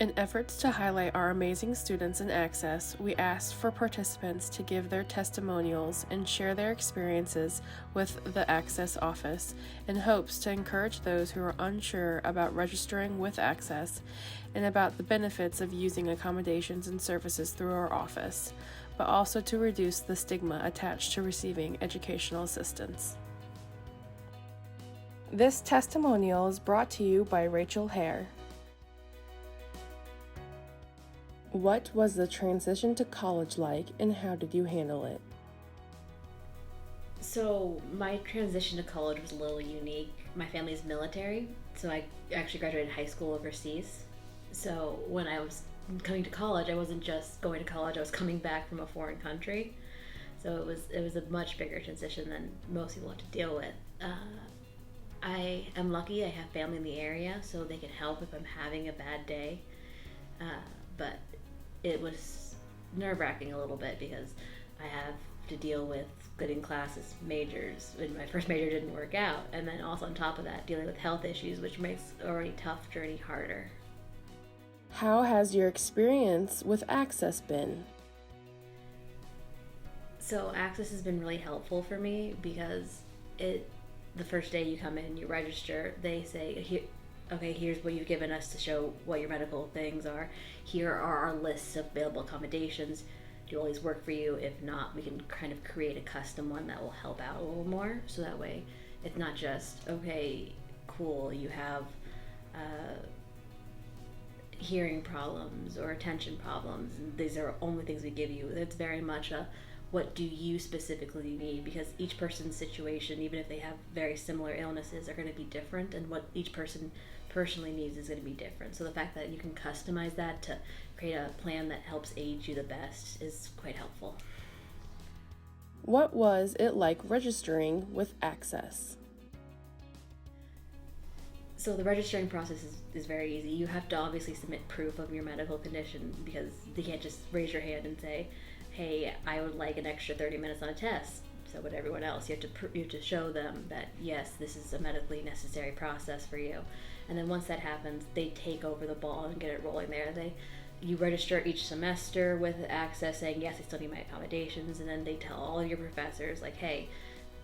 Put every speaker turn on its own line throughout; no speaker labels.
In efforts to highlight our amazing students in Access, we asked for participants to give their testimonials and share their experiences with the Access office in hopes to encourage those who are unsure about registering with Access and about the benefits of using accommodations and services through our office, but also to reduce the stigma attached to receiving educational assistance. This testimonial is brought to you by Rachel Hare. What was the transition to college like, and how did you handle it?
So my transition to college was a little unique. My family's military, so I actually graduated high school overseas. So when I was coming to college, I wasn't just going to college, I was coming back from a foreign country. So it was a much bigger transition than most people have to deal with. I am lucky I have family in the area, so they can help if I'm having a bad day. But it was nerve-wracking a little bit because I have to deal with getting classes majors, and my first major didn't work out, and then also on top of that dealing with health issues, which makes an already tough journey harder.
How has your experience with Access been?
So Access has been really helpful for me because the first day you come in, you register, they say, okay, here's what you've given us to show what your medical things are. Here are our lists of available accommodations. Do all these work for you? If not, we can kind of create a custom one that will help out a little more. So that way it's not just, okay, cool, you have hearing problems or attention problems. These are only things we give you. It's very much a, what do you specifically need? Because each person's situation, even if they have very similar illnesses, are going to be different, and what each person personally needs is going to be different. So the fact that you can customize that to create a plan that helps aid you the best is quite helpful.
What was it like registering with Access?
So the registering process is very easy. You have to obviously submit proof of your medical condition because they can't just raise your hand and say, hey, I would like an extra 30 minutes on a test. So would everyone else. You have to show them that, yes, this is a medically necessary process for you. And then once that happens, they take over the ball and get it rolling there. You register each semester with Access saying, yes, I still need my accommodations. And then they tell all of your professors, like, hey,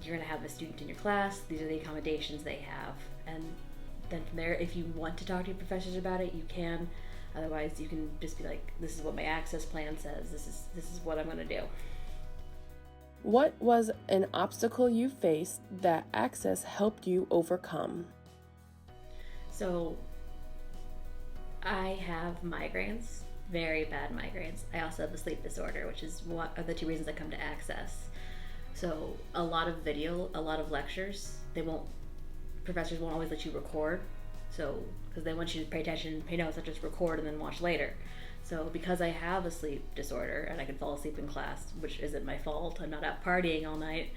you're going to have a student in your class. These are the accommodations they have. And then from there, if you want to talk to your professors about it, you can. Otherwise, you can just be like, this is what my Access plan says. This is what I'm going to do.
What was an obstacle you faced that Access helped you overcome?
So, I have migraines, very bad migraines. I also have a sleep disorder, which is one of the two reasons I come to Access. So, a lot of video, a lot of lectures, professors won't always let you record. So, because they want you to pay attention, pay notes, not just record and then watch later. So, because I have a sleep disorder and I can fall asleep in class, which isn't my fault, I'm not out partying all night,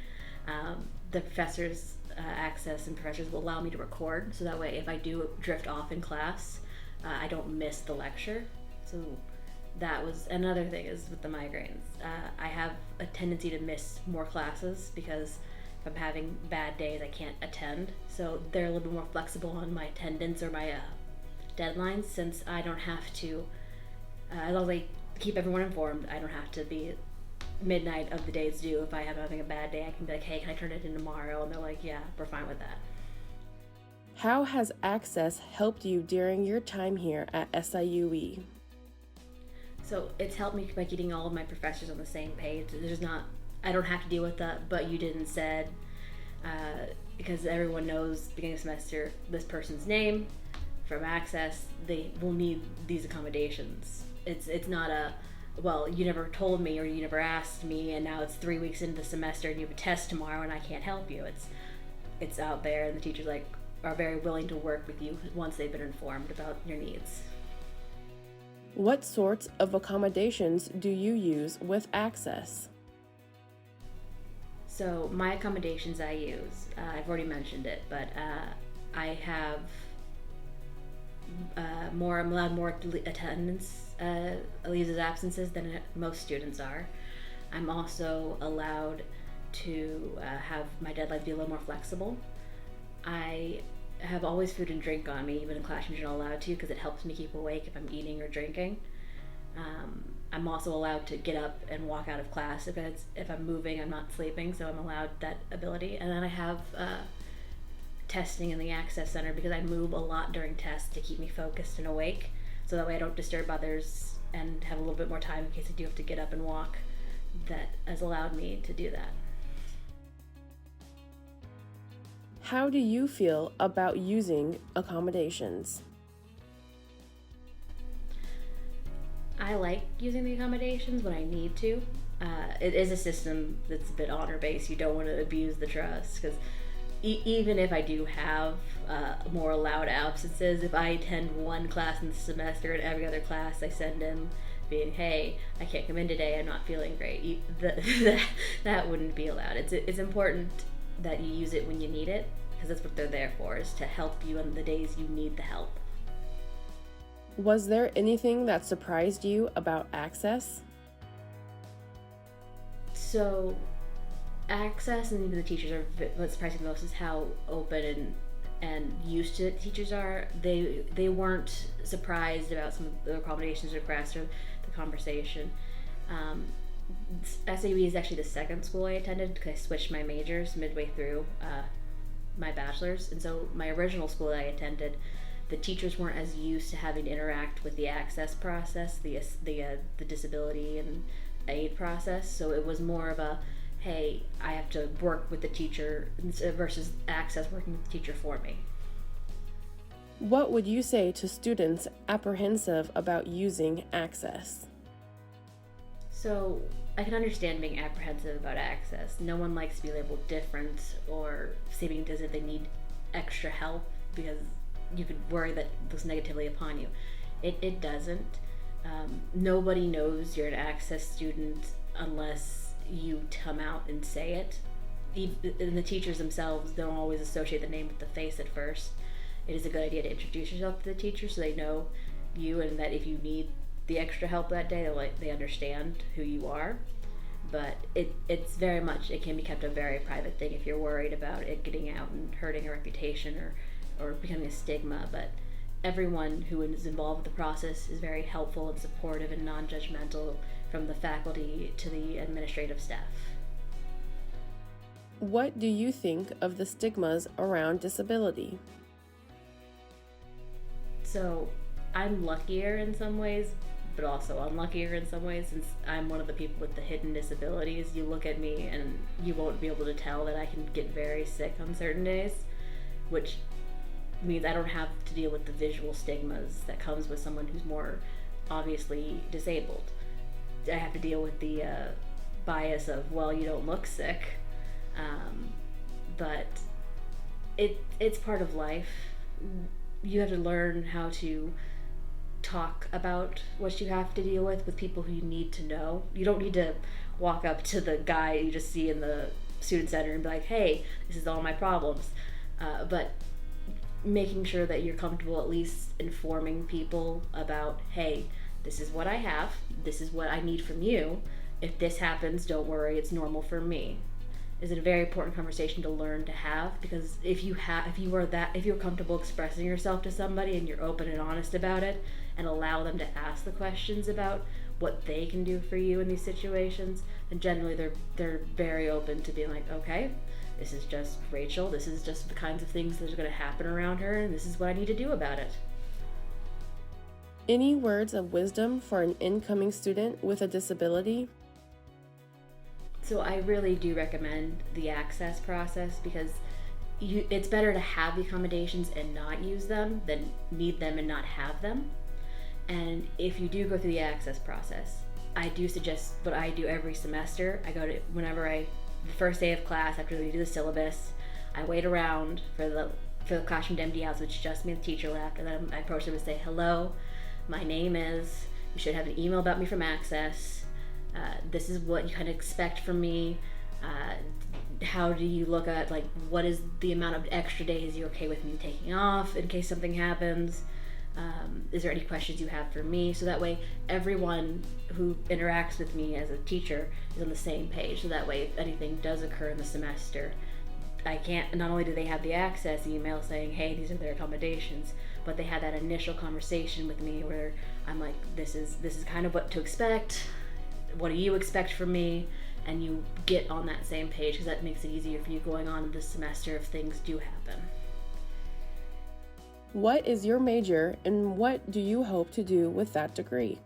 the professors, Access and professors will allow me to record. So that way, if I do drift off in class, I don't miss the lecture. So that was another thing is with the migraines. I have a tendency to miss more classes because if I'm having bad days, I can't attend. So they're a little bit more flexible on my attendance or my deadlines, since I don't have to, as long as I keep everyone informed, I don't have to be midnight of the day's due. If I am having a bad day, I can be like, hey, can I turn it in tomorrow? And they're like, yeah, we're fine with that.
How has Access helped you during your time here at SIUE?
So it's helped me by getting all of my professors on the same page. I don't have to deal with that, but you didn't said, because everyone knows beginning of semester this person's name from Access. They will need these accommodations. It's not a, well, you never told me or you never asked me, and now it's 3 weeks into the semester and you have a test tomorrow and I can't help you. It's out there, and the teachers are very willing to work with you once they've been informed about your needs.
What sorts of accommodations do you use with Access?
So my accommodations I use, I've already mentioned it, but I have I'm allowed more attendance leaves of absences than most students are. I'm also allowed to have my deadlines be a little more flexible. I have always food and drink on me, even in classrooms you're not allowed to, because it helps me keep awake if I'm eating or drinking. I'm also allowed to get up and walk out of class if I'm moving, I'm not sleeping, so I'm allowed that ability. And then I have testing in the Access Center because I move a lot during tests to keep me focused and awake, so that way I don't disturb others and have a little bit more time in case I do have to get up and walk. That has allowed me to do that.
How do you feel about using accommodations?
I like using the accommodations when I need to. It is a system that's a bit honor-based. You don't want to abuse the trust, because even if I do have more allowed absences, if I attend one class in the semester and every other class I send in being, hey, I can't come in today, I'm not feeling great, that wouldn't be allowed. It's important that you use it when you need it, because that's what they're there for, is to help you on the days you need the help.
Was there anything that surprised you about Access?
So, Access and even the teachers are, what surprised me most is how open and used to it teachers are. They weren't surprised about some of the accommodations requests or the conversation. SIUE is actually the second school I attended, because I switched my majors midway through my bachelor's, and so my original school that I attended, the teachers weren't as used to having to interact with the access process, the disability and aid process. So it was more of a, hey, I have to work with the teacher versus Access working with the teacher for me.
What would you say to students apprehensive about using Access?
So I can understand being apprehensive about Access. No one likes to be labeled different or seeming as if they need extra help, because you could worry that looks negatively upon you. It doesn't. Nobody knows you're an Access student unless you come out and say it. And the teachers themselves don't always associate the name with the face at first. It is a good idea to introduce yourself to the teacher so they know you, and that if you need the extra help that day, they understand who you are. But it's very much, it can be kept a very private thing if you're worried about it getting out and hurting a reputation or becoming a stigma. But everyone who is involved with the process is very helpful and supportive and non-judgmental, from the faculty to the administrative staff.
What do you think of the stigmas around disability?
So I'm luckier in some ways, but also unluckier in some ways, since I'm one of the people with the hidden disabilities. You look at me and you won't be able to tell that I can get very sick on certain days, which means I don't have to deal with the visual stigmas that comes with someone who's more obviously disabled. I have to deal with the bias of, well, you don't look sick, but it's part of life. You have to learn how to talk about what you have to deal with people who you need to know. You don't need to walk up to the guy you just see in the student center and be like, hey, this is all my problems. But making sure that you're comfortable at least informing people about, hey, this is what I have, this is what I need from you. If this happens, don't worry, it's normal for me. Is it a very important conversation to learn to have, because if you're comfortable expressing yourself to somebody and you're open and honest about it and allow them to ask the questions about what they can do for you in these situations, then generally they're very open to being like, okay, this is just Rachel, this is just the kinds of things that are going to happen around her, and this is what I need to do about it.
Any words of wisdom for an incoming student with a disability?
So I really do recommend the access process, because it's better to have the accommodations and not use them than need them and not have them. And if you do go through the access process, I do suggest what I do every semester. I go to, the first day of class after we do the syllabus, I wait around for the classroom to empty out, so it's just me and the teacher left, and then I approach them and say, hello, my name is, you should have an email about me from Access. This is what you kind of expect from me. How do you look at, what is the amount of extra days you're okay with me taking off in case something happens? Is there any questions you have for me? So that way everyone who interacts with me as a teacher is on the same page. So that way if anything does occur in the semester, I can't, not only do they have the access email saying, hey, these are their accommodations, but they had that initial conversation with me where I'm like, this is kind of what to expect. What do you expect from me? And you get on that same page, because that makes it easier for you going on this semester if things do happen.
What is your major and what do you hope to do with that degree?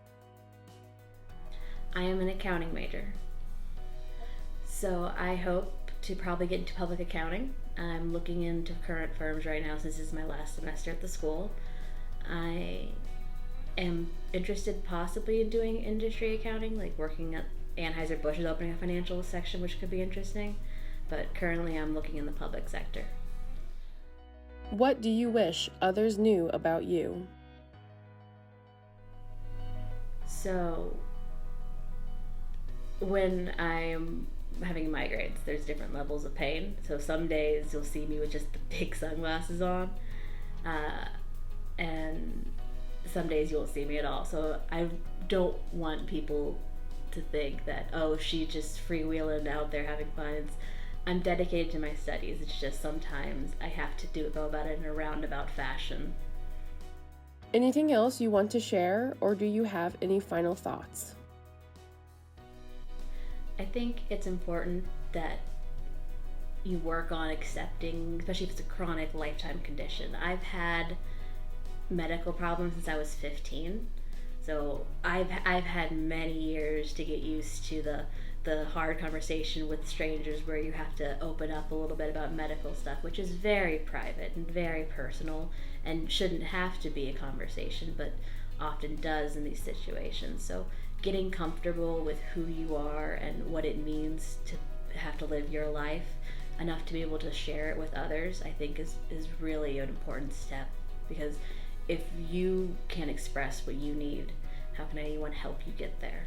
I am an accounting major. So I hope to probably get into public accounting. I'm looking into current firms right now since this is my last semester at the school. I am interested possibly in doing industry accounting, like working at Anheuser-Busch is opening a financial section, which could be interesting. But currently I'm looking in the public sector.
What do you wish others knew about you?
So when I'm having migraines, there's different levels of pain. So some days you'll see me with just the big sunglasses on, and some days you won't see me at all. So I don't want people to think that, oh, she's just freewheeling out there having fun. I'm dedicated to my studies. It's just sometimes I have to go about it in a roundabout fashion.
Anything else you want to share, or do you have any final thoughts?
I think it's important that you work on accepting, especially if it's a chronic lifetime condition. I've had medical problems since I was 15, so I've had many years to get used to the hard conversation with strangers where you have to open up a little bit about medical stuff, which is very private and very personal and shouldn't have to be a conversation, but often does in these situations. So getting comfortable with who you are and what it means to have to live your life enough to be able to share it with others, I think is really an important step, because if you can't express what you need, how can anyone help you get there?